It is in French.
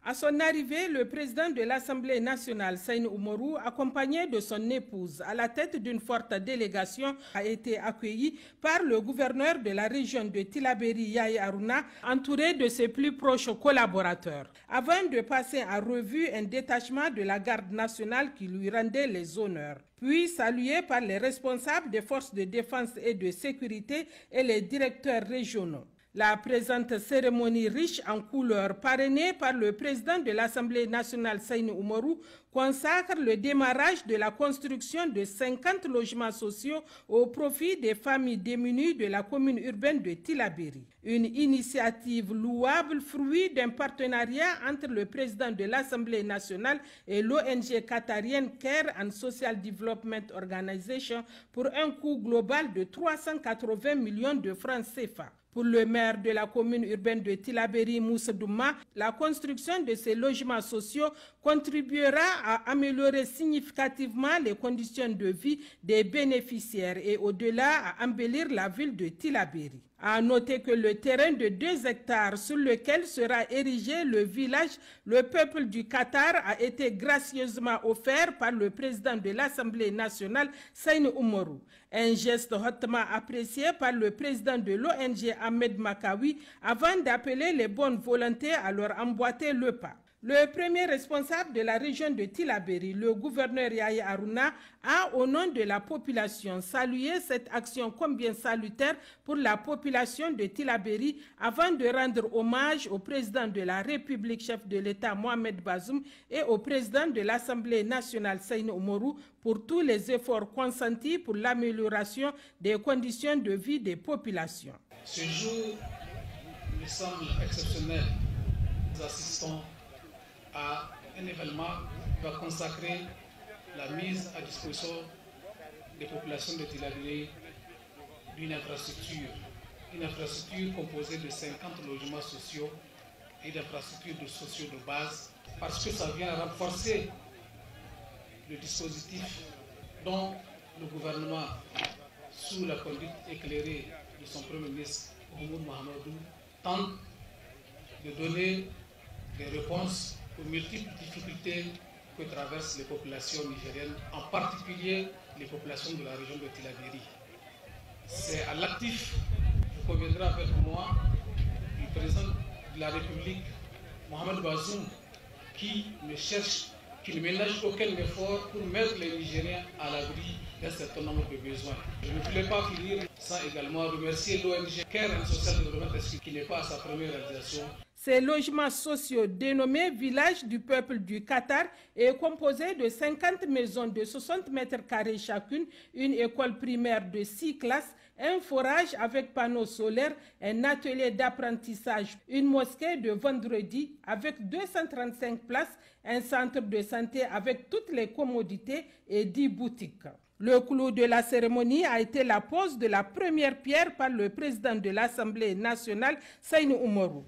À son arrivée, le président de l'Assemblée nationale, Saïnou Oumarou, accompagné de son épouse à la tête d'une forte délégation, a été accueilli par le gouverneur de la région de Tillabéri, Yaya Aruna, entouré de ses plus proches collaborateurs. Avant de passer en revue un détachement de la garde nationale qui lui rendait les honneurs. Puis salué par les responsables des forces de défense et de sécurité et les directeurs régionaux. La présente cérémonie riche en couleurs, parrainée par le président de l'Assemblée nationale, Saïnou Oumarou, consacre le démarrage de la construction de 50 logements sociaux au profit des familles démunies de la commune urbaine de Tillabéri. Une initiative louable, fruit d'un partenariat entre le président de l'Assemblée nationale et l'ONG qatarienne Care and Social Development Organization pour un coût global de 380 millions de francs CFA. Pour le maire de la commune urbaine de Tillabéri, Moussa Douma, la construction de ces logements sociaux contribuera à améliorer significativement les conditions de vie des bénéficiaires et au-delà à embellir la ville de Tillabéri. À noter que le terrain de 2 hectares sur lequel sera érigé le village, le peuple du Qatar a été gracieusement offert par le président de l'Assemblée nationale, Saïnou Oumarou. Un geste hautement apprécié par le président de l'ONG Ahmed Makawi avant d'appeler les bonnes volontés à leur emboîter le pas. Le premier responsable de la région de Tillabéri, le gouverneur Yaya Aruna, a, au nom de la population, salué cette action combien salutaire pour la population de Tillabéri avant de rendre hommage au président de la République, chef de l'État Mohamed Bazoum, et au président de l'Assemblée nationale Saïnou Oumarou pour tous les efforts consentis pour l'amélioration des conditions de vie des populations. Ce jour me semble exceptionnel. Nous assistons à un événement qui va consacrer la mise à disposition des populations de Tillabéri d'une infrastructure. Une infrastructure composée de 50 logements sociaux et d'infrastructures sociaux de base, parce que ça vient renforcer le dispositif dont le gouvernement, sous la conduite éclairée de son Premier ministre, Oumour Mahamadou, tente de donner des réponses aux multiples difficultés que traversent les populations nigériennes, en particulier les populations de la région de Tillabéri. C'est à l'actif, vous conviendrez avec moi, du président de la République, Mohamed Bazoum, qui ne ménage aucun effort pour mettre les Nigériens à l'abri d'un certain nombre de besoins. Je ne voulais pas finir sans également remercier l'ONG Care and Social Development qui n'est pas à sa première réalisation. Ces logements sociaux dénommés Village du peuple du Qatar est composé de 50 maisons de 60 mètres carrés chacune, une école primaire de 6 classes, un forage avec panneaux solaires, un atelier d'apprentissage, une mosquée de vendredi avec 235 places, un centre de santé avec toutes les commodités et 10 boutiques. Le clou de la cérémonie a été la pose de la première pierre par le président de l'Assemblée nationale, Saïnou Oumarou.